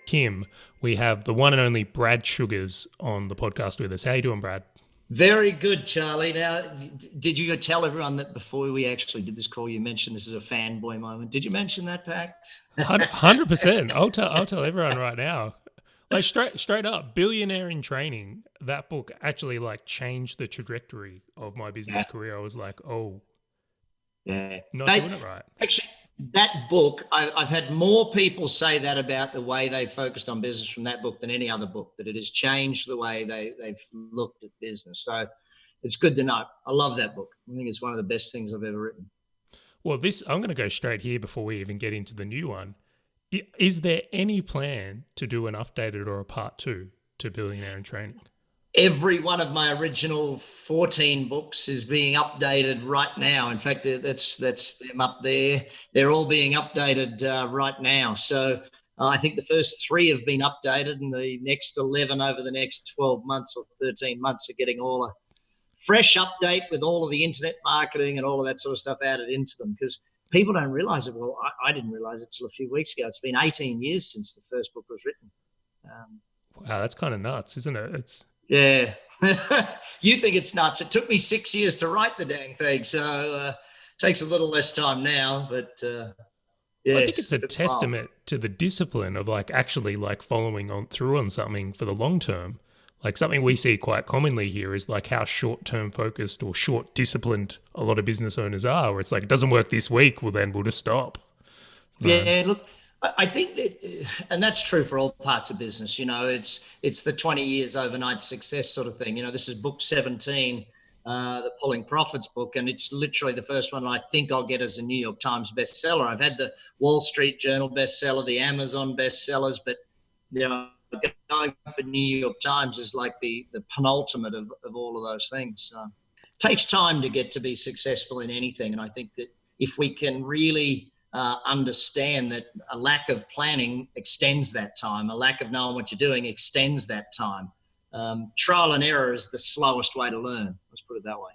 Kim, we have the one and only Brad Sugars on the podcast with us. How you doing, Brad? Very good, Charlie. Now, did you tell everyone that before we actually did this call, you mentioned this is a fanboy moment? Did you mention that fact? 100%. I'll tell everyone right now. Like straight up, Billionaire in Training. That book actually like changed the trajectory of my business career. I was like, oh, Yeah. not doing it right. Actually, that book, I've had more people say that about the way they focused on business from that book than any other book, that it has changed the way they've looked at business. So it's good to know. I love that book. I think it's one of the best things I've ever written. Well, I'm going to go straight here before we even get into the new one. Is there any plan to do an updated or a part 2 to Billionaire in Training? Every one of my original 14 books is being updated right now. In fact, that's them up there. They're all being updated right now. So I think the first 3 have been updated, and the next 11 over the next 12 months or 13 months are getting all a fresh update with all of the internet marketing and all of that sort of stuff added into them, because people don't realize it. Well, I didn't realize it till a few weeks ago. It's been 18 years since the first book was written. Wow, that's kind of nuts, isn't it? Yeah. You think it's nuts. It took me 6 years to write the dang thing, so it takes a little less time now, but yes, I think it's a testament to the discipline of like actually like following on through on something for the long term. Like something we see quite commonly here is like how short-term focused or short disciplined a lot of business owners are, where it's like, it doesn't work this week, well then we'll just stop. So, yeah, look, I think that, and that's true for all parts of business. You know, it's the 20 years overnight success sort of thing. You know, this is book 17, the Pulling Profits book, and it's literally the first one I think I'll get as a New York Times bestseller. I've had the Wall Street Journal bestseller, the Amazon bestsellers, but you know, going for New York Times is like the penultimate of all of those things. So it takes time to get to be successful in anything, and I think that if we can really understand that a lack of planning extends that time, a lack of knowing what you're doing extends that time. Trial and error is the slowest way to learn. Let's put it that way.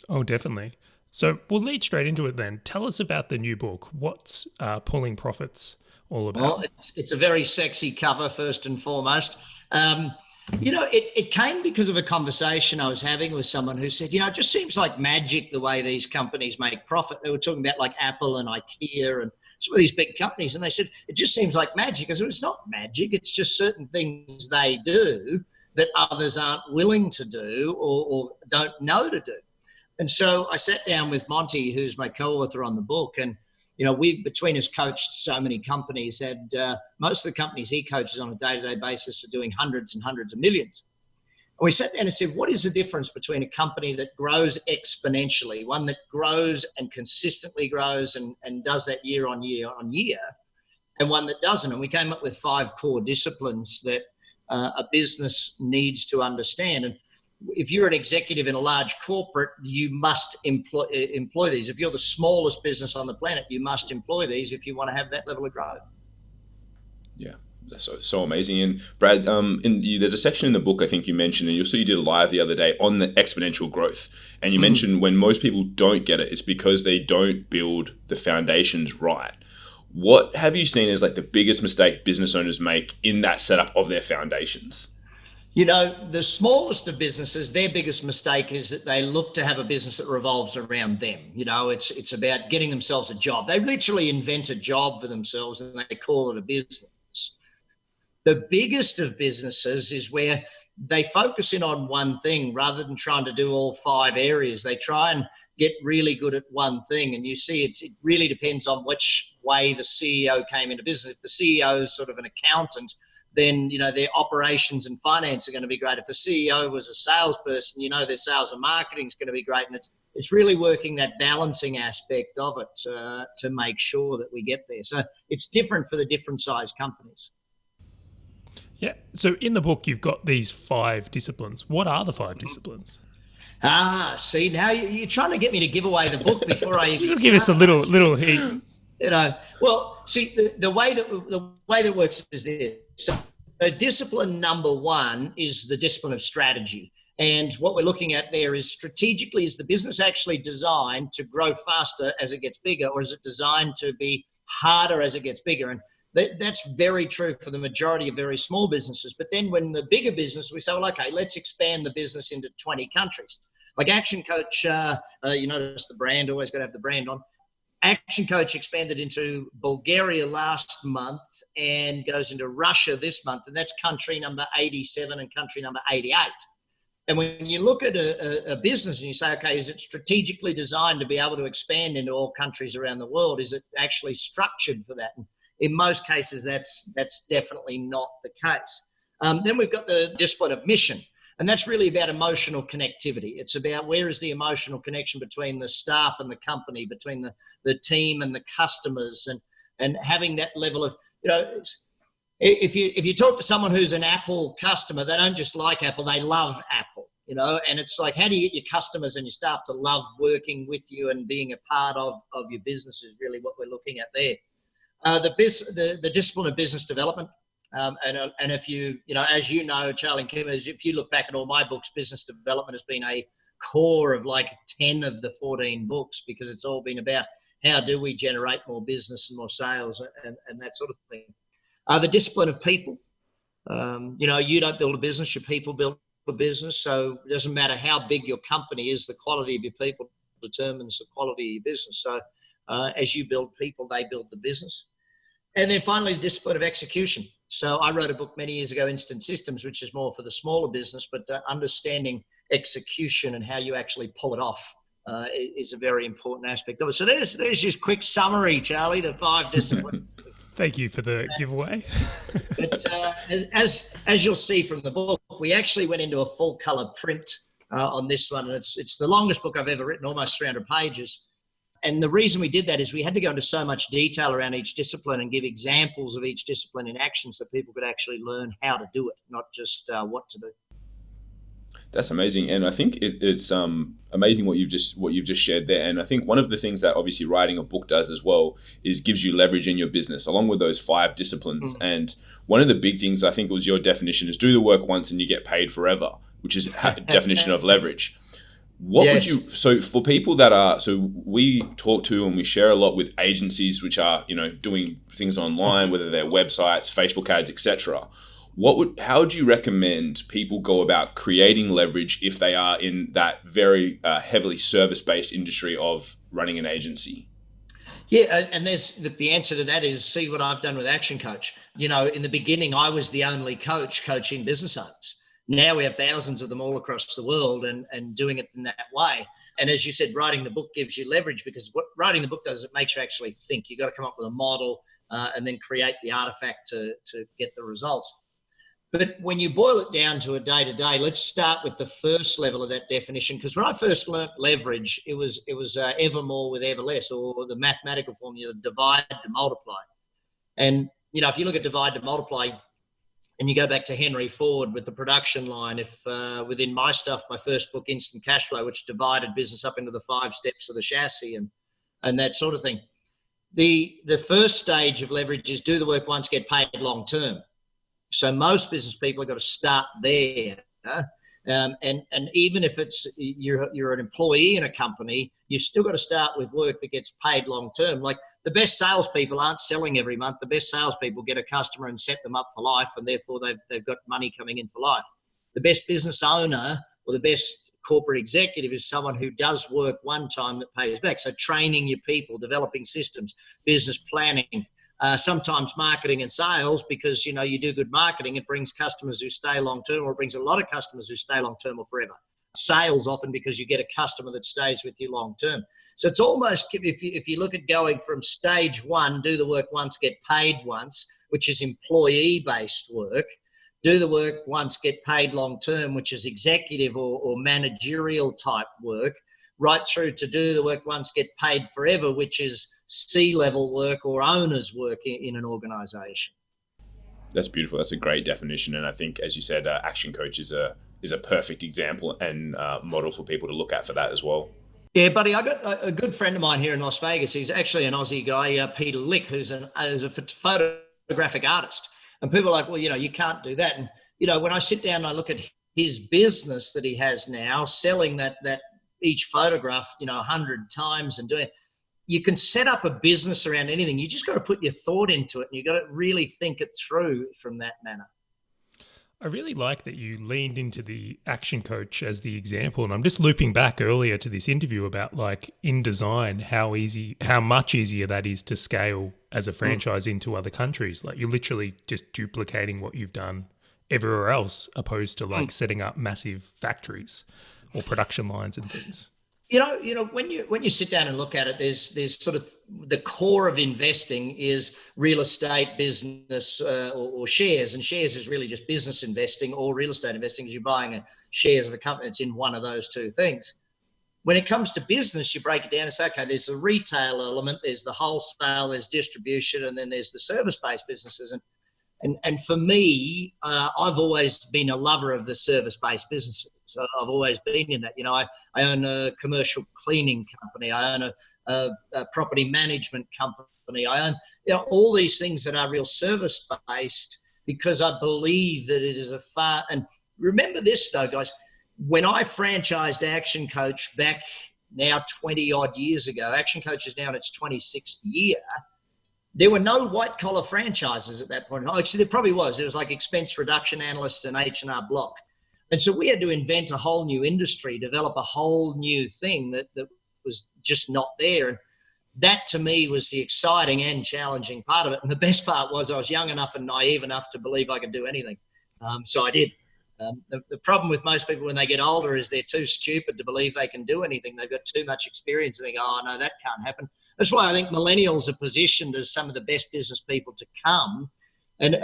Oh, definitely. So we'll lead straight into it then. Tell us about the new book. What's Pulling Profits all about? Well, it's a very sexy cover, first and foremost. You know, it came because of a conversation I was having with someone who said, you know, it just seems like magic the way these companies make profit. They were talking about like Apple and IKEA and some of these big companies. And they said, it just seems like magic. I said, it's not magic. It's just certain things they do that others aren't willing to do or don't know to do. And so I sat down with Monty, who's my co-author on the book, and you know, we between us coached so many companies, and most of the companies he coaches on a day-to-day basis are doing hundreds and hundreds of millions. And we sat down and said, what is the difference between a company that grows exponentially, one that grows and consistently grows and does that year on year on year, and one that doesn't? And we came up with 5 core disciplines that a business needs to understand. And if you're an executive in a large corporate, you must employ these. If you're the smallest business on the planet, you must employ these if you want to have that level of growth. Yeah, that's so amazing. And Brad, there's a section in the book I think you mentioned, and you did a live the other day on the exponential growth. And you mentioned when most people don't get it, it's because they don't build the foundations right. What have you seen as like the biggest mistake business owners make in that setup of their foundations? You know, the smallest of businesses, their biggest mistake is that they look to have a business that revolves around them. You know, it's about getting themselves a job. They literally invent a job for themselves and they call it a business. The biggest of businesses is where they focus in on one thing rather than trying to do all 5 areas. They try and get really good at one thing. And you see, it really depends on which way the CEO came into business. If the CEO is sort of an accountant, then, you know, their operations and finance are going to be great. If the CEO was a salesperson, you know, their sales and marketing is going to be great. And it's really working that balancing aspect of it to make sure that we get there. So it's different for the different size companies. Yeah. So in the book, you've got these 5 disciplines. What are the 5 disciplines? See, now you're trying to get me to give away the book before I even give us a little hint. You know, well, see, the way that works is this. So discipline number 1 is the discipline of strategy. And what we're looking at there is strategically, is the business actually designed to grow faster as it gets bigger, or is it designed to be harder as it gets bigger? And That's very true for the majority of very small businesses. But then when the bigger business, we say, well, okay, let's expand the business into 20 countries. Like ActionCOACH, you notice the brand, always got to have the brand on. ActionCOACH expanded into Bulgaria last month and goes into Russia this month. And that's country number 87 and country number 88. And when you look at a business and you say, okay, is it strategically designed to be able to expand into all countries around the world? Is it actually structured for that? And in most cases, that's definitely not the case. Then we've got the discipline of mission. And that's really about emotional connectivity. It's about where is the emotional connection between the staff and the company, between the team and the customers, and having that level of, if you talk to someone who's an Apple customer, they don't just like Apple, they love Apple, and it's like, how do you get your customers and your staff to love working with you and being a part of your business is really what we're looking at there. The discipline of business development. And if you, as you know, Charlie and Kim, if you look back at all my books, business development has been a core of like 10 of the 14 books, because it's all been about how do we generate more business and more sales and that sort of thing. The discipline of people. You don't build a business, your people build a business. So it doesn't matter how big your company is, the quality of your people determines the quality of your business. So as you build people, they build the business. And then finally, the discipline of execution. So I wrote a book many years ago, Instant Systems, which is more for the smaller business, but understanding execution and how you actually pull it off is a very important aspect of it. So there's just quick summary, Charlie, the 5 disciplines. Thank you for the giveaway. But as you'll see from the book, we actually went into a full color print on this one. And it's the longest book I've ever written, almost 300 pages. And the reason we did that is we had to go into so much detail around each discipline and give examples of each discipline in action so people could actually learn how to do it, not just what to do. That's amazing, and I think it's amazing what you've just shared there. And I think one of the things that obviously writing a book does as well is gives you leverage in your business, along with those 5 disciplines. Mm-hmm. And one of the big things I think was your definition is do the work once and you get paid forever, which is a definition of leverage. So for people that we talk to and we share a lot with agencies which are, doing things online, whether they're websites, Facebook ads, etc. How would you recommend people go about creating leverage if they are in that very heavily service-based industry of running an agency? Yeah, and there's the answer to that is see what I've done with ActionCOACH. In the beginning, I was the only coach coaching business owners. Now we have thousands of them all across the world and doing it in that way. And as you said, writing the book gives you leverage, because what writing the book does, it makes you actually think. You've got to come up with a model and then create the artifact to get the results. But when you boil it down to a day-to-day, let's start with the first level of that definition. Because when I first learnt leverage, it was ever more with ever less, or the mathematical formula, divide to multiply. And, if you look at divide to multiply, and you go back to Henry Ford with the production line, if within my stuff, my first book, Instant Cash Flow, which divided business up into the 5 steps of the chassis and that sort of thing. The first stage of leverage is do the work once, get paid long term. So most business people have got to start there. And even if it's you're an employee in a company, you've still got to start with work that gets paid long term. Like the best salespeople aren't selling every month. The best salespeople get a customer and set them up for life, and therefore they've got money coming in for life. The best business owner or the best corporate executive is someone who does work one time that pays back. So training your people, developing systems, business planning, sometimes marketing and sales, because, you do good marketing, it brings customers who stay long-term, or it brings a lot of customers who stay long-term or forever. Sales often because you get a customer that stays with you long-term. So it's almost, if you look at going from stage 1, do the work once, get paid once, which is employee-based work, do the work once, get paid long-term, which is executive or managerial type work, right through to do the work once, get paid forever, which is C-level work or owner's work in an organization. That's beautiful. That's a great definition. And I think, as you said, ActionCOACH is a perfect example and model for people to look at for that as well. Yeah, buddy, I got a good friend of mine here in Las Vegas. He's actually an Aussie guy, Peter Lick, who's a photographic artist. And people are like, well, you can't do that. And, when I sit down and I look at his business that he has now, selling that each photograph, 100 times and doing it, you can set up a business around anything. You just got to put your thought into it, and you got to really think it through from that manner. I really like that you leaned into the action coach as the example. And I'm just looping back earlier to this interview about like in design, how much easier that is to scale as a franchise into other countries. Like you're literally just duplicating what you've done everywhere else, opposed to like setting up massive factories or production lines and things. You know, when you sit down and look at it, there's sort of the core of investing is real estate, business, or shares, and shares is really just business investing, or real estate investing is you're buying shares of a company that's in one of those two things. When it comes to business, you break it down and say, okay, there's the retail element, there's the wholesale, there's distribution, and then there's the service-based businesses. And for me, I've always been a lover of the service-based businesses. So I've always been in that. You know, I own a commercial cleaning company. I own a property management company. I own, you know, all these things that are real service-based, because I believe that it is and remember this though, guys, when I franchised Action Coach back now 20 odd years ago, Action Coach is now in its 26th year. There were no white collar franchises at that point. Actually, there probably was. There was like expense reduction analyst and H&R Block. And so we had to invent a whole new industry, develop a whole new thing that was just not there. And that to me was the exciting and challenging part of it. And the best part was I was young enough and naive enough to believe I could do anything. So I did. The problem with most people when they get older is they're too stupid to believe they can do anything. They've got too much experience and they go, oh, no, that can't happen. That's why I think millennials are positioned as some of the best business people to come. And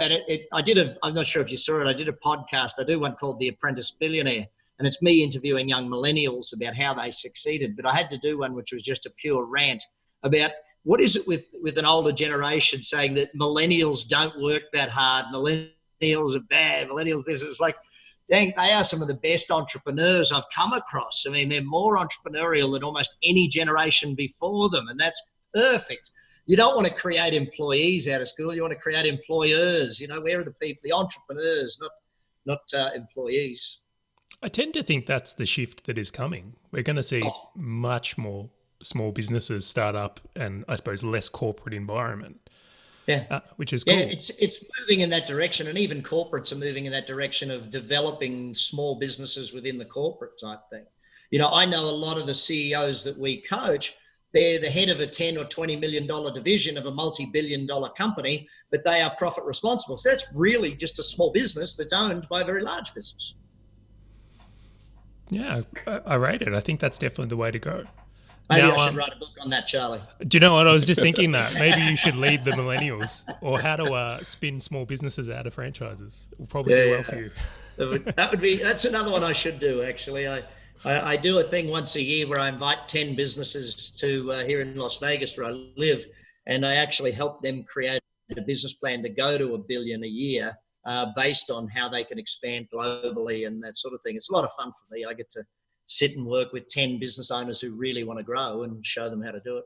I'm not sure if you saw it, I did a podcast. I do one called The Apprentice Billionaire, and it's me interviewing young millennials about how they succeeded. But I had to do one which was just a pure rant about what is it with an older generation saying that millennials don't work that hard, millennials are bad, millennials this. It's like, dang, they are some of the best entrepreneurs I've come across. I mean, they're more entrepreneurial than almost any generation before them, and that's perfect. You don't want to create employees out of school. You want to create employers. You know, where are the people, the entrepreneurs, not employees. I tend to think that's the shift that is coming. We're going to see much more small businesses start up and I suppose less corporate environment. Yeah, which is cool. Yeah, it's moving in that direction, and even corporates are moving in that direction of developing small businesses within the corporate type thing. You know, I know a lot of the CEOs that we coach, they're the head of a $10 or $20 million division of a multi-billion-dollar company, but they are profit responsible. So that's really just a small business that's owned by a very large business. Yeah, I rate it. I think that's definitely the way to go. Maybe I should write a book on that, Charlie. Do you know what? I was just thinking that. Maybe you should lead the millennials, or how to spin small businesses out of franchises. It will probably do well for you. That's another one I should do, actually. I do a thing once a year where I invite 10 businesses to here in Las Vegas where I live, and I actually help them create a business plan to go to $1 billion a year based on how they can expand globally and that sort of thing. It's a lot of fun for me. I get to sit and work with 10 business owners who really want to grow and show them how to do it.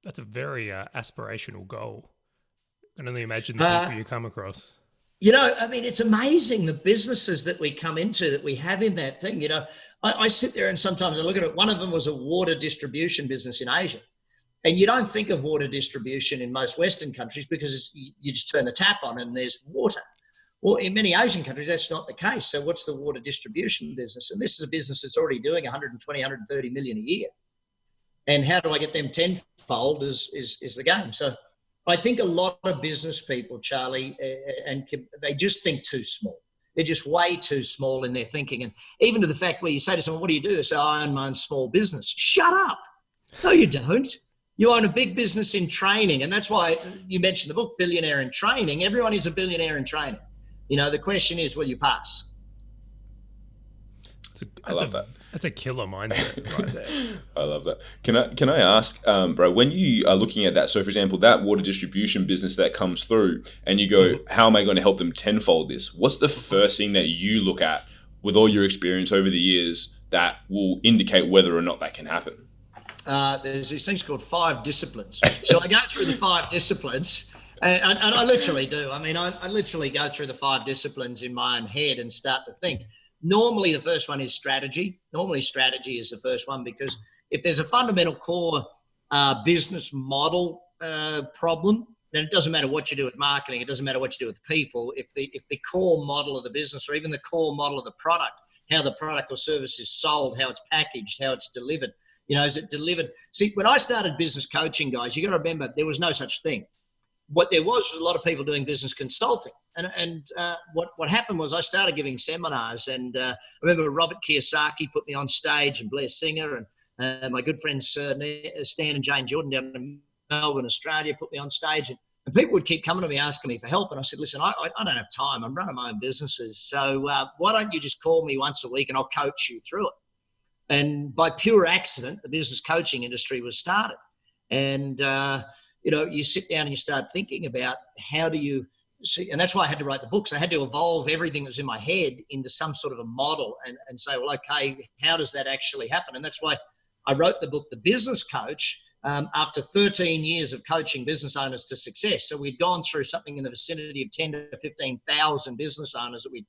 That's a very aspirational goal. I can only imagine the people you come across. You know, I mean, it's amazing the businesses that we come into that we have in that thing. You know, I sit there and sometimes I look at it. One of them was a water distribution business in Asia. And you don't think of water distribution in most Western countries because you just turn the tap on and there's water. Well, in many Asian countries, that's not the case. So what's the water distribution business? And this is a business that's already doing 120, 130 million a year. And how do I get them tenfold is the game. So I think a lot of business people, Charlie, they just think too small. They're just way too small in their thinking. And even to the fact where you say to someone, what do you do? They say, I own my own small business. Shut up. No, you don't. You own a big business in training. And that's why you mentioned the book, Billionaire in Training. Everyone is a billionaire in training. You know, the question is, will you pass? I love that. That's a killer mindset right there. I love that. Can I ask, bro, when you are looking at that, so for example, that water distribution business that comes through and you go, how am I going to help them tenfold this? What's the first thing that you look at with all your experience over the years that will indicate whether or not that can happen? There's these things called 5 disciplines. So I go through the 5 disciplines. And I literally do. I mean, I literally go through the 5 disciplines in my own head and start to think. Normally, the first one is strategy. Normally, strategy is the first one because if there's a fundamental core business model problem, then it doesn't matter what you do with marketing. It doesn't matter what you do with people. If the core model of the business, or even the core model of the product, how the product or service is sold, how it's packaged, how it's delivered, is it delivered? See, when I started business coaching, guys, you got to remember there was no such thing. What there was a lot of people doing business consulting. And what happened was I started giving seminars, and I remember Robert Kiyosaki put me on stage, and Blair Singer, and my good friends Stan and Jane Jordan down in Melbourne, Australia, put me on stage. And people would keep coming to me asking me for help. And I said, listen, I don't have time. I'm running my own businesses. So why don't you just call me once a week and I'll coach you through it? And by pure accident, the business coaching industry was started. And you sit down and you start thinking about how do you see, and that's why I had to write the books. I had to evolve everything that was in my head into some sort of a model and say, well, okay, how does that actually happen? And that's why I wrote the book, The Business Coach, after 13 years of coaching business owners to success. So we'd gone through something in the vicinity of 10 to 15,000 business owners that we'd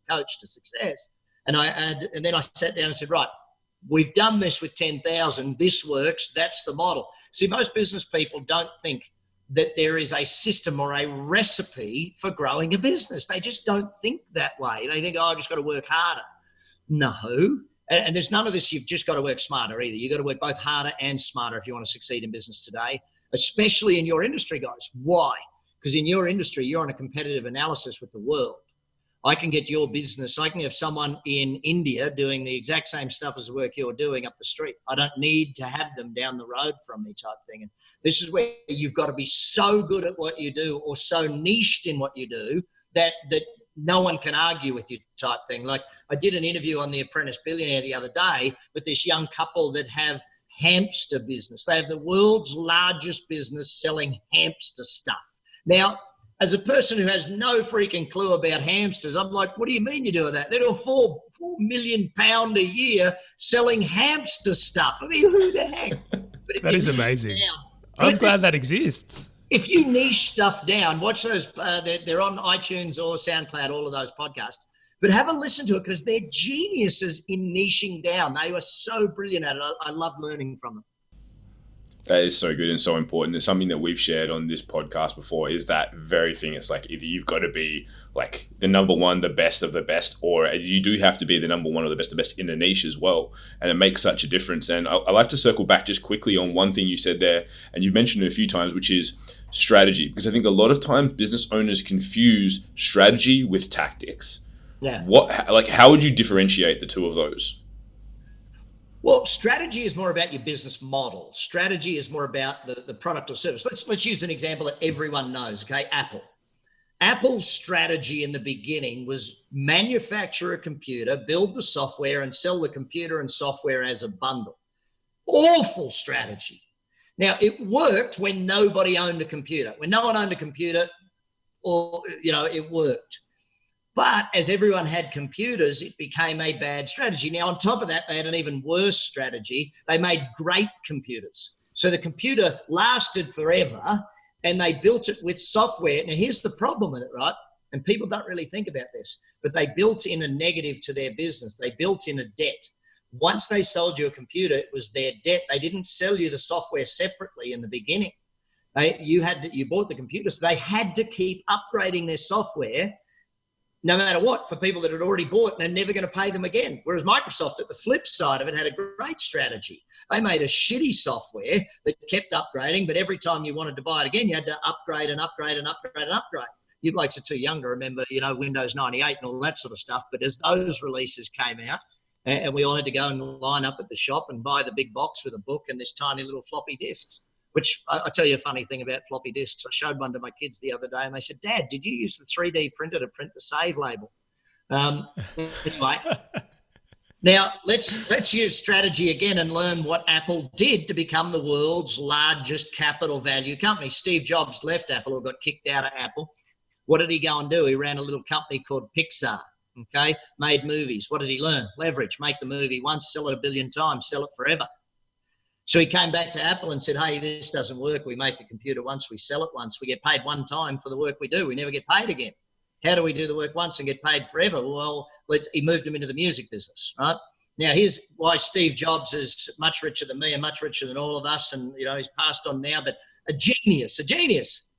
coached to success. And then I sat down and said, right, we've done this with 10,000. This works. That's the model. See, most business people don't think that there is a system or a recipe for growing a business. They just don't think that way. They think, I've just got to work harder. No. And there's none of this, you've just got to work smarter either. You've got to work both harder and smarter if you want to succeed in business today, especially in your industry, guys. Why? Because in your industry, you're on a competitive analysis with the world. I can get your business. I can have someone in India doing the exact same stuff as the work you're doing up the street. I don't need to have them down the road from me type thing. And this is where you've got to be so good at what you do or so niched in what you do that no one can argue with you type thing. Like I did an interview on The Apprentice Billionaire the other day with this young couple that have hamster business. They have the world's largest business selling hamster stuff. Now, as a person who has no freaking clue about hamsters, I'm like, what do you mean you do that? They're doing £4 million a year selling hamster stuff. I mean, who the heck? But that is amazing. I'm glad that exists. If you niche stuff down, watch those. They're on iTunes or SoundCloud, all of those podcasts. But have a listen to it because they're geniuses in niching down. They are so brilliant at it. I love learning from them. That is so good and so important. It's something that we've shared on this podcast before is that very thing. It's like either you've got to be like the number one, the best of the best, or you do have to be the number one or the best in a niche as well. And it makes such a difference. And I like to circle back just quickly on one thing you said there, and you've mentioned it a few times, which is strategy. Because I think a lot of times business owners confuse strategy with tactics. Yeah. How would you differentiate the two of those? Well, strategy is more about your business model. Strategy is more about the product or service. Let's use an example that everyone knows, okay? Apple. Apple's strategy in the beginning was manufacture a computer, build the software, and sell the computer and software as a bundle. Awful strategy. Now, it worked when nobody owned a computer. When no one owned a computer, it worked. But as everyone had computers, it became a bad strategy. Now, on top of that, they had an even worse strategy. They made great computers. So the computer lasted forever and they built it with software. Now, here's the problem with it, right? And people don't really think about this, but they built in a negative to their business. They built in a debt. Once they sold you a computer, it was their debt. They didn't sell you the software separately in the beginning. You bought the computer, so they had to keep upgrading their software no matter what, for people that had already bought and they're never going to pay them again. Whereas Microsoft, at the flip side of it, had a great strategy. They made a shitty software that kept upgrading, but every time you wanted to buy it again, you had to upgrade and upgrade and upgrade and upgrade. You blokes are too young to remember, Windows 98 and all that sort of stuff. But as those releases came out, and we all had to go and line up at the shop and buy the big box with a book and this tiny little floppy disks. Which I'll tell you a funny thing about floppy disks. I showed one to my kids the other day and they said, Dad, did you use the 3D printer to print the save label? Anyway, now let's use strategy again and learn what Apple did to become the world's largest capital value company. Steve Jobs left Apple or got kicked out of Apple. What did he go and do? He ran a little company called Pixar, okay? Made movies. What did he learn? Leverage. Make the movie once, sell it 1 billion times, sell it forever. So he came back to Apple and said, hey, this doesn't work. We make a computer once, we sell it once. We get paid one time for the work we do. We never get paid again. How do we do the work once and get paid forever? Well, he moved him into the music business, right? Now, here's why Steve Jobs is much richer than me and much richer than all of us. And, he's passed on now, but a genius.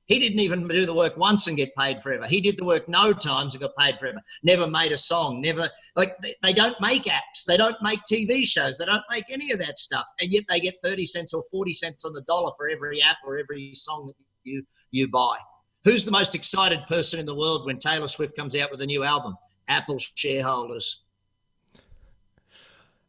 He didn't even do the work once and get paid forever. He did the work no times and got paid forever. Never made a song, they don't make apps. They don't make TV shows. They don't make any of that stuff. And yet they get 30 cents or 40 cents on the dollar for every app or every song that you buy. Who's the most excited person in the world when Taylor Swift comes out with a new album? Apple shareholders.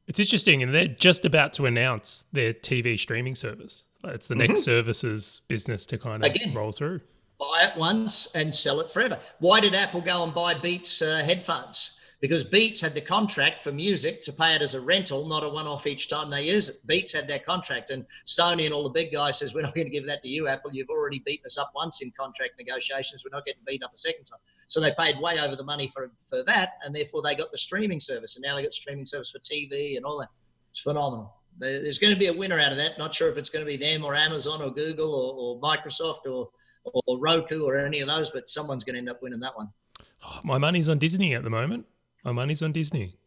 It's interesting, and they're just about to announce their TV streaming service. It's the next services business to kind of roll through. Buy it once and sell it forever. Why did Apple go and buy Beats headphones? Because Beats had the contract for music to pay it as a rental, not a one-off each time they use it. Beats had that contract, and Sony and all the big guys says, we're not going to give that to you, Apple. You've already beaten us up once in contract negotiations. We're not getting beaten up a second time. So they paid way over the money for that, and therefore they got the streaming service, and now they got streaming service for TV and all that. It's phenomenal. There's going to be a winner out of that. Not sure if it's going to be them or Amazon or Google or Microsoft or Roku or any of those, but someone's going to end up winning that one. Oh, my money's on Disney at the moment. My money's on Disney.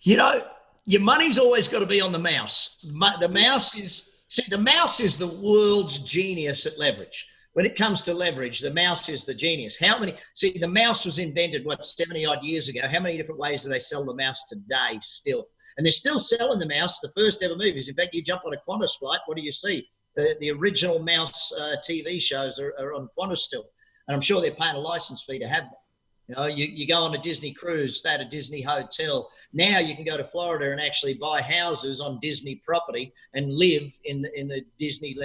Your money's always got to be on the mouse. The mouse is the world's genius at leverage. When it comes to leverage, the mouse is the genius. The mouse was invented, 70 odd years ago. How many different ways do they sell the mouse today still? And they're still selling the mouse, the first ever movies. In fact, you jump on a Qantas flight, what do you see? The original mouse TV shows are on Qantas still. And I'm sure they're paying a license fee to have them. You go on a Disney cruise, stay at a Disney hotel. Now you can go to Florida and actually buy houses on Disney property and live in the Disney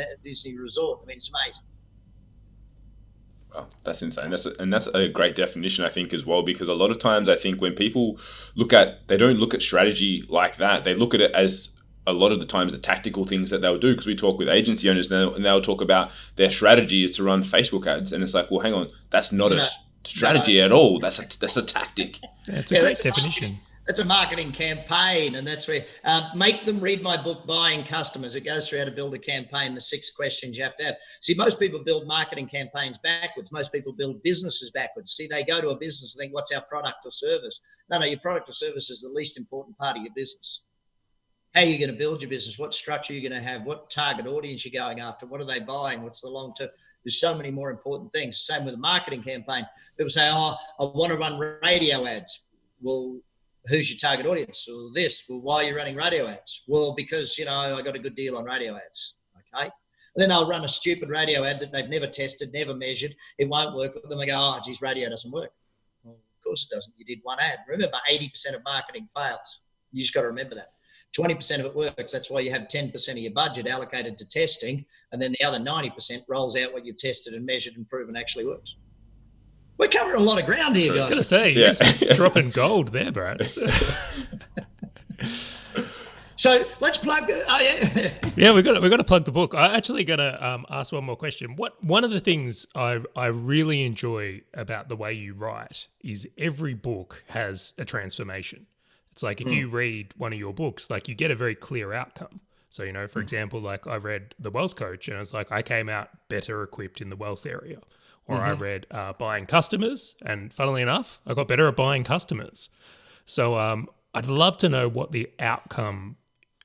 resort. I mean, it's amazing. Wow, that's insane. That's a great definition, I think, as well, because a lot of times I think when people they don't look at strategy like that. They look at it as a lot of the times the tactical things that they'll do, because we talk with agency owners and they'll talk about their strategy is to run Facebook ads. And it's like, well, hang on, that's not a strategy at all. That's a tactic. Yeah, it's a great definition. That's a marketing campaign, and that's where make them read my book, Buying Customers. It goes through how to build a campaign, the 6 questions you have to have. See, most people build marketing campaigns backwards. Most people build businesses backwards. See, they go to a business and think, what's our product or service? No, your product or service is the least important part of your business. How are you going to build your business? What structure are you going to have? What target audience you're going after? What are they buying? What's the long term? There's so many more important things. Same with a marketing campaign. People say, I want to run radio ads. Well, who's your target audience? Well, why are you running radio ads? Well, because, I got a good deal on radio ads. Okay. And then they'll run a stupid radio ad that they've never tested, never measured. It won't work. Then they go, radio doesn't work. Well, of course it doesn't. You did one ad. Remember, 80% of marketing fails. You just got to remember that. 20% of it works. That's why you have 10% of your budget allocated to testing. And then the other 90% rolls out what you've tested and measured and proven actually works. We're covering a lot of ground here, guys. I was going to say, you're just dropping gold there, Barrett. So let's plug. Yeah, we've got to plug the book. I actually got to ask one more question. One of the things I really enjoy about the way you write is every book has a transformation. It's like if you read one of your books, like you get a very clear outcome. So, for example, like I read The Wealth Coach and it's like I came out better equipped in the wealth area. Or I read Buying Customers, and funnily enough, I got better at buying customers. So I'd love to know what the outcome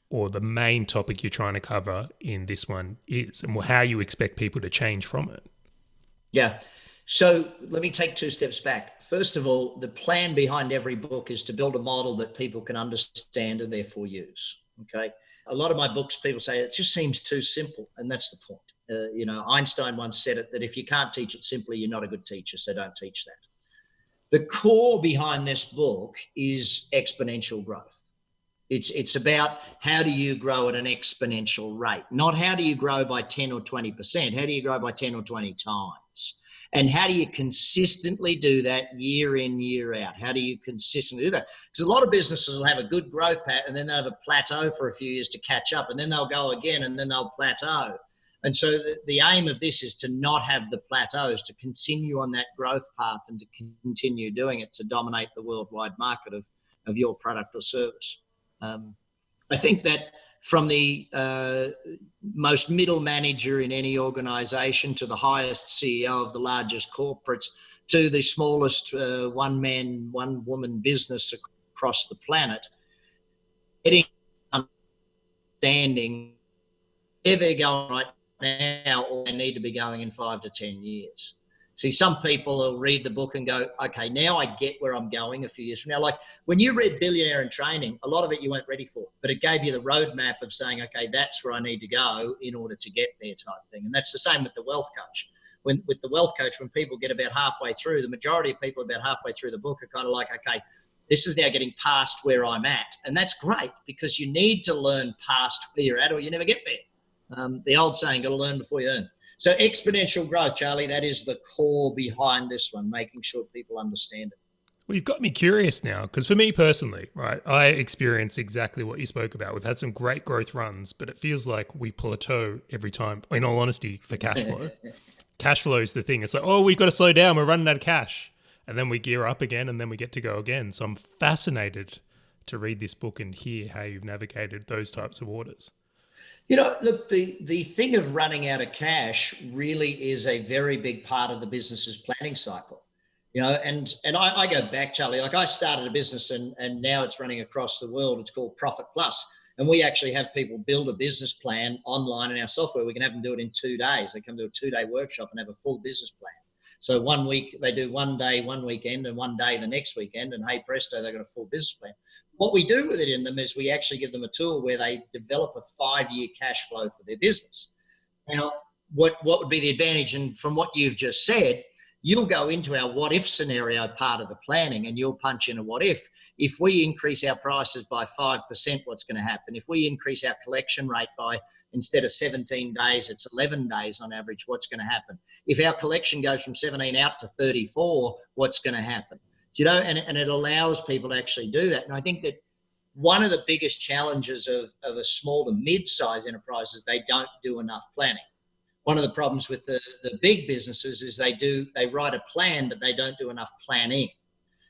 or the main topic you're trying to cover in this one is and how you expect people to change from it. Yeah. So let me take 2 steps back. First of all, the plan behind every book is to build a model that people can understand and therefore use. Okay. A lot of my books, people say it just seems too simple. And that's the point. Einstein once said it, that if you can't teach it simply, you're not a good teacher. So don't teach that. The core behind this book is exponential growth. It's about how do you grow at an exponential rate, not how do you grow by 10 or 20%. How do you grow by 10 or 20 times? And how do you consistently do that year in, year out? How do you consistently do that? Because a lot of businesses will have a good growth path and then they'll have a plateau for a few years to catch up, and then they'll go again and then they'll plateau. And so the aim of this is to not have the plateaus, to continue on that growth path and to continue doing it to dominate the worldwide market of your product or service. I think that from the most middle manager in any organization to the highest CEO of the largest corporates to the smallest one-man, one-woman business across the planet, getting understanding where they're going right now or they need to be going in 5 to 10 years. See, some people will read the book and go, okay, now I get where I'm going a few years from now. Like when you read Billionaire in Training, a lot of it you weren't ready for, but it gave you the roadmap of saying, okay, that's where I need to go in order to get there type thing. And that's the same with the Wealth Coach. With the Wealth Coach, when people get about halfway through, the majority of people about halfway through the book are kind of like, okay, this is now getting past where I'm at. And that's great because you need to learn past where you're at or you never get there. The old saying, got to learn before you earn. So exponential growth, Charlie, that is the core behind this one, making sure people understand it. Well, you've got me curious now, because for me personally, right, I experience exactly what you spoke about. We've had some great growth runs, but it feels like we plateau every time, in all honesty, for cash flow. Cash flow is the thing. It's like, oh, we've got to slow down. We're running out of cash. And then we gear up again, and then we get to go again. So I'm fascinated to read this book and hear how you've navigated those types of waters. You know, look, the thing of running out of cash really is a very big part of the business's planning cycle. You know, and I go back, Charlie, like I started a business and now it's running across the world. It's called Profit Plus. And we actually have people build a business plan online in our software. We can have them do it in 2 days. They come to a 2-day workshop and have a full business plan. So 1 week, they do 1 day, 1 weekend, and 1 day the next weekend. And hey, presto, they've got a full business plan. What we do with it in them is we actually give them a tool where they develop a 5-year cash flow for their business. Now, what would be the advantage? And from what you've just said, you'll go into our what if scenario part of the planning and you'll punch in a what if. If we increase our prices by 5%, what's going to happen? If we increase our collection rate by, instead of 17 days, it's 11 days on average, what's going to happen? If our collection goes from 17 out to 34, what's going to happen? You know, and it allows people to actually do that. And I think that one of the biggest challenges of a small to mid-size enterprise is they don't do enough planning. One of the problems with the big businesses is they write a plan, but they don't do enough planning.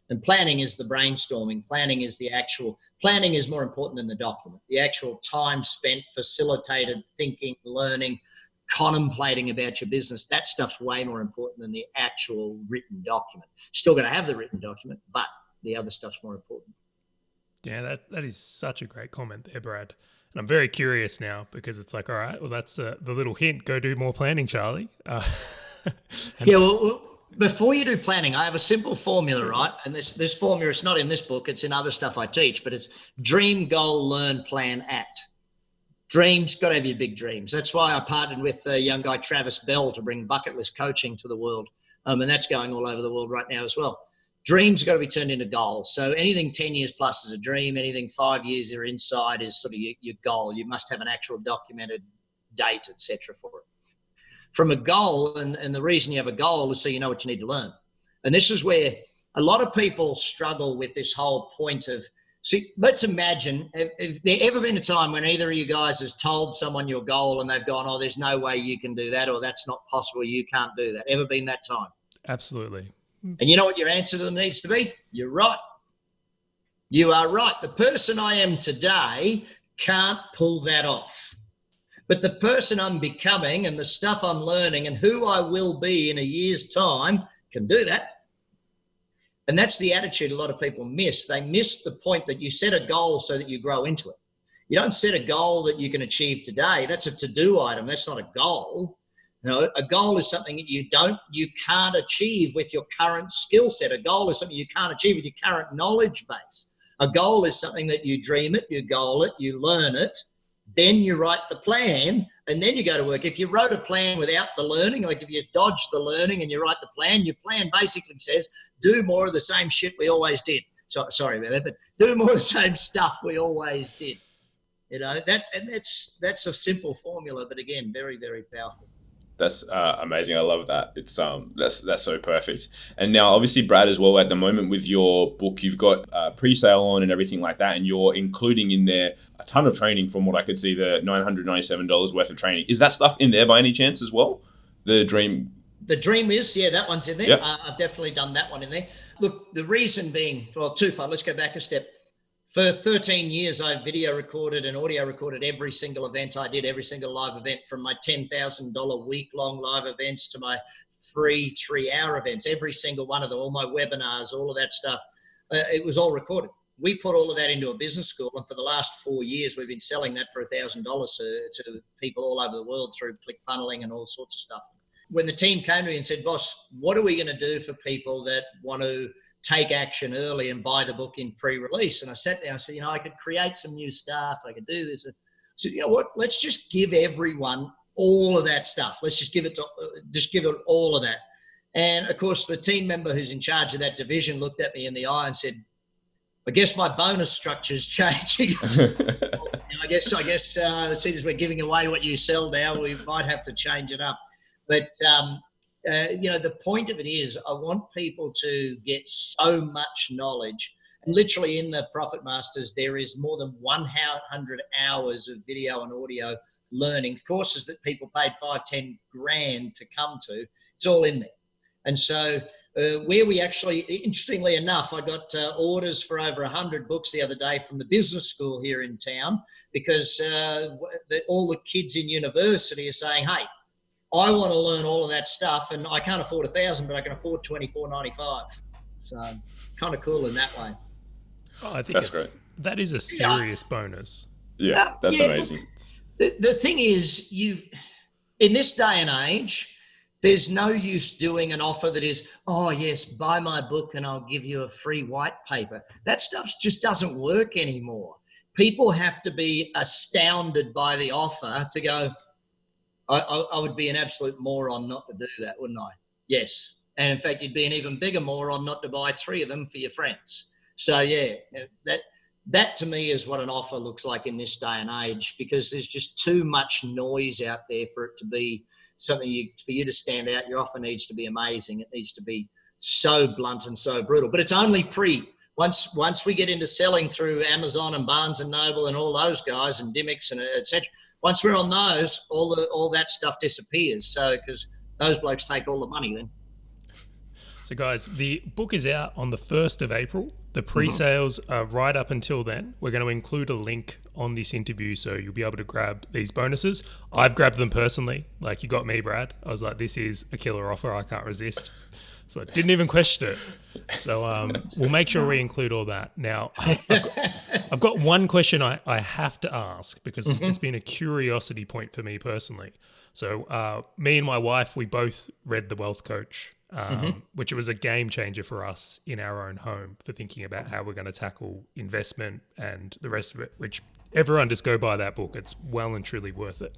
And planning is the brainstorming. Planning is more important than the document. The actual time spent, facilitated thinking, learning, contemplating about your business, that stuff's way more important than the actual written document. Still going to have the written document, but the other stuff's more important. Yeah, that is such a great comment there, Brad. And I'm very curious now because it's like, all right, well, that's the little hint. Go do more planning, Charlie. Yeah, well, before you do planning, I have a simple formula, right? And this formula, it's not in this book. It's in other stuff I teach, but it's dream, goal, learn, plan, act. Dreams, got to have your big dreams. That's why I partnered with a young guy, Travis Bell, to bring bucket list coaching to the world. And that's going all over the world right now as well. Dreams got to be turned into goals. So anything 10 years plus is a dream. Anything 5 years or inside is sort of your goal. You must have an actual documented date, etc. for it. From a goal, and the reason you have a goal is so you know what you need to learn. And this is where a lot of people struggle with this whole point of, see, let's imagine, if there ever been a time when either of you guys has told someone your goal and they've gone, oh, there's no way you can do that, or that's not possible, you can't do that. Ever been that time? Absolutely. And you know what your answer to them needs to be? You're right. You are right. The person I am today can't pull that off. But the person I'm becoming and the stuff I'm learning and who I will be in a year's time can do that. And that's the attitude a lot of people miss. They miss the point that you set a goal so that you grow into it. You don't set a goal that you can achieve today. That's a to-do item. That's not a goal. You know, a goal is something that you can't achieve with your current skill set. A goal is something you can't achieve with your current knowledge base. A goal is something that you dream it, you goal it, you learn it, then you write the plan, and then you go to work. If you wrote a plan without the learning, like if you dodge the learning and you write the plan, your plan basically says, do more of the same shit we always did. So, sorry about that, but do more of the same stuff we always did. You know, that's a simple formula, but again, very, very powerful. That's amazing. I love that. It's that's so perfect. And now, obviously, Brad, as well, at the moment with your book, you've got pre-sale on and everything like that, and you're including in there a ton of training. From what I could see, the $997 worth of training. Is that stuff in there by any chance as well? The dream is, yeah, that one's in there. Yep. I've definitely done that one in there. Look, the reason being, well, twofold. Let's go back a step. For 13 years, I video recorded and audio recorded every single event I did, every single live event, from my $10,000 week-long live events to my free 3-hour events, every single one of them, all my webinars, all of that stuff. It was all recorded. we put all of that into a business school, and for the last 4 years, we've been selling that for $1,000 to people all over the world through click funneling and all sorts of stuff. When the team came to me and said, "Boss, what are we going to do for people that want to take action early and buy the book in pre-release?" And I sat down and said, I could create some new stuff. I could do this. So you know what? Let's just give everyone all of that stuff. Let's just give it all of that. And of course, the team member who's in charge of that division looked at me in the eye and said, "I guess my bonus structure's changing." I guess, as soon as we're giving away what you sell now, we might have to change it up. But, the point of it is I want people to get so much knowledge. And literally in the Profit Masters, there is more than 100 hours of video and audio learning courses that people paid 5-10 grand to come to. It's all in there. And so where we actually, interestingly enough, I got orders for over 100 books the other day from the business school here in town, because all the kids in university are saying, "Hey, I want to learn all of that stuff, and I can't afford 1,000, but I can afford $24.95. So kind of cool in that way. Oh, I think that's great. That is a serious bonus. Yeah, that's amazing. The thing is, in this day and age, there's no use doing an offer that is, "Oh yes, buy my book and I'll give you a free white paper." That stuff just doesn't work anymore. People have to be astounded by the offer to go, I would be an absolute moron not to do that, wouldn't I? Yes. And in fact, you'd be an even bigger moron not to buy 3 of them for your friends. So yeah, that to me is what an offer looks like in this day and age, because there's just too much noise out there for it to be something for you to stand out. Your offer needs to be amazing. It needs to be so blunt and so brutal, but it's only once we get into selling through Amazon and Barnes and Noble and all those guys and Dimmicks and et cetera. Once we're on those, all that stuff disappears. So, because those blokes take all the money then. So guys, the book is out on the 1st of April. The pre-sales are right up until then. We're going to include a link on this interview, so you'll be able to grab these bonuses. I've grabbed them personally. Like, you got me, Brad. I was like, this is a killer offer. I can't resist. So I didn't even question it. So we'll make sure we include all that. Now, I've got one question I have to ask, because it's been a curiosity point for me personally. So me and my wife, we both read The Wealth Coach, which was a game changer for us in our own home for thinking about how we're going to tackle investment and the rest of it, which everyone just go buy that book. It's well and truly worth it.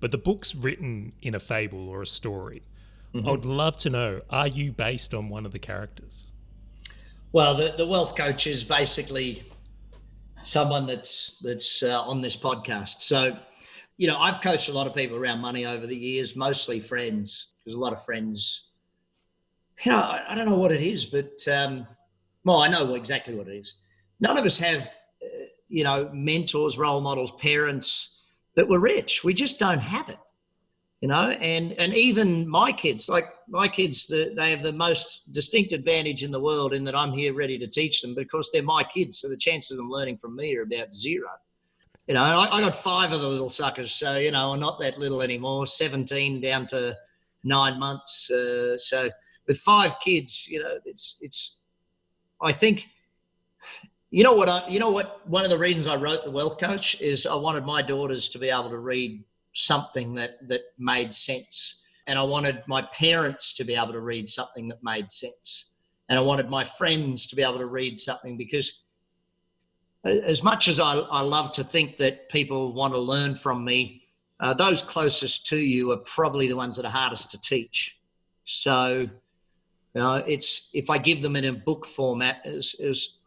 But the book's written in a fable or a story. I would love to know, are you based on one of the characters? Well, the Wealth Coach is basically someone that's on this podcast. So, I've coached a lot of people around money over the years, mostly friends. There's a lot of friends. I don't know what it is, but, I know exactly what it is. None of us have, mentors, role models, parents that were rich. We just don't have it. And even my kids, they have the most distinct advantage in the world in that I'm here ready to teach them, because they're my kids. So the chances of them learning from me are about 0. I got 5 of the little suckers. So, I'm not that little anymore, 17 down to 9 months. So with 5 kids, I think, one of the reasons I wrote The Wealth Coach is I wanted my daughters to be able to read something that made sense. And I wanted my parents to be able to read something that made sense. And I wanted my friends to be able to read something, because as much as I love to think that people want to learn from me, those closest to you are probably the ones that are hardest to teach. So it's, if I give them in a book format,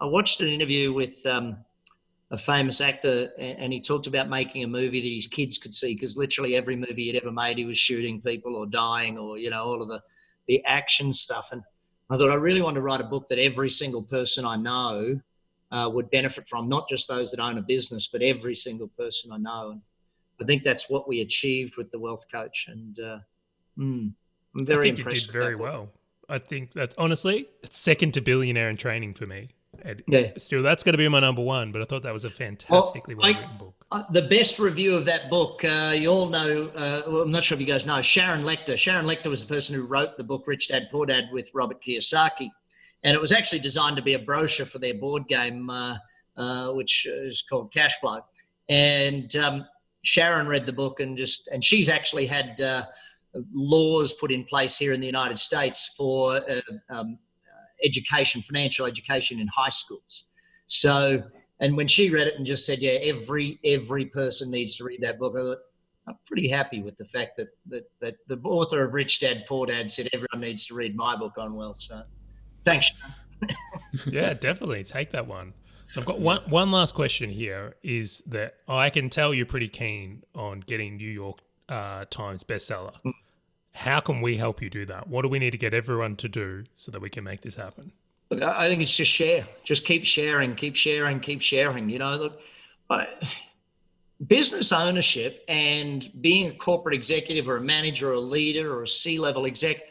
I watched an interview with a famous actor, and he talked about making a movie that his kids could see, because literally every movie he'd ever made, he was shooting people or dying or, all of the action stuff. And I thought, I really want to write a book that every single person I know would benefit from, not just those that own a business, but every single person I know. And I think that's what we achieved with The Wealth Coach. And I'm very impressed. I think you did very well. I think that, honestly, it's second to Billionaire in Training for me. Still, that's going to be my number 1, but I thought that was a fantastically well-written book. The best review of that book, you all know, I'm not sure if you guys know, Sharon Lechter. Sharon Lechter was the person who wrote the book Rich Dad, Poor Dad with Robert Kiyosaki. And it was actually designed to be a brochure for their board game, which is called Cash Flow. And Sharon read the book and she's actually had laws put in place here in the United States for education, financial education in high schools. So, and when she read it and just said, yeah, every person needs to read that book, I thought, I'm pretty happy with the fact that the author of Rich Dad, Poor Dad said everyone needs to read my book on wealth. So thanks, Sharon. Yeah, definitely take that one. So I've got one last question here, is that I can tell you're pretty keen on getting New York Times bestseller. How can we help you do that? What do we need to get everyone to do so that we can make this happen? Look, I think it's just share. Just keep sharing. You know, look, business ownership and being a corporate executive or a manager or a leader or a C-level exec,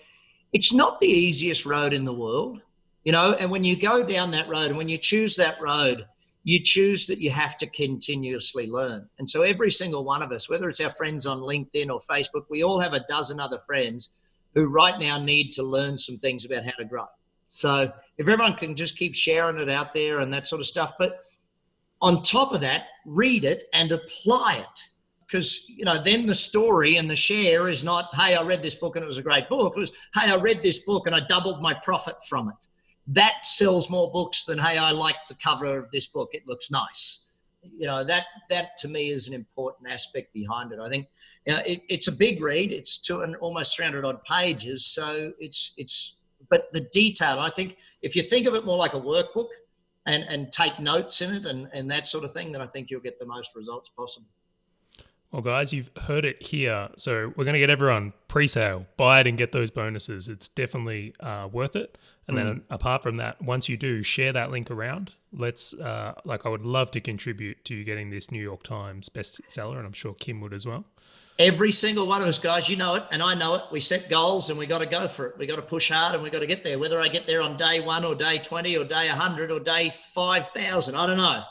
it's not the easiest road in the world. You know, and when you go down that road and when you choose that road, you choose that you have to continuously learn. And so every single one of us, whether it's our friends on LinkedIn or Facebook, we all have a dozen other friends who right now need to learn some things about how to grow. So if everyone can just keep sharing it out there and that sort of stuff, but on top of that, read it and apply it. Because, you know, then the story and the share is not, hey, I read this book and it was a great book. It was, hey, I read this book and I doubled my profit from it. That sells more books than, hey, I like the cover of this book. It looks nice. You know, that to me is an important aspect behind it. I think, you know, it's a big read. It's almost 300 odd pages. So but the detail, I think if you think of it more like a workbook and take notes in it and that sort of thing, then I think you'll get the most results possible. Well, guys, you've heard it here. So we're going to get everyone pre-sale. Buy it and get those bonuses. It's definitely worth it. And then apart from that, once you do, share that link around. Let's, I would love to contribute to you getting this New York Times bestseller, and I'm sure Kim would as well. Every single one of us, guys, you know it, and I know it. We set goals and we got to go for it. We got to push hard and we got to get there. Whether I get there on day 1 or day 20 or day 100 or day 5,000, I don't know.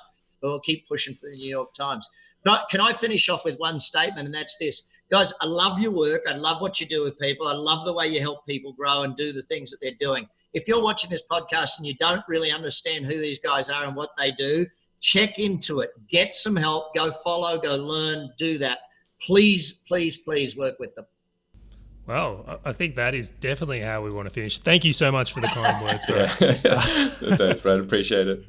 But we'll keep pushing for the New York Times. But can I finish off with one statement, and that's this. Guys, I love your work. I love what you do with people. I love the way you help people grow and do the things that they're doing. If you're watching this podcast and you don't really understand who these guys are and what they do, check into it. Get some help. Go follow, go learn, do that. Please, please, please work with them. Well, I think that is definitely how we want to finish. Thank you so much for the kind words, bro. Thanks, Brad. Appreciate it.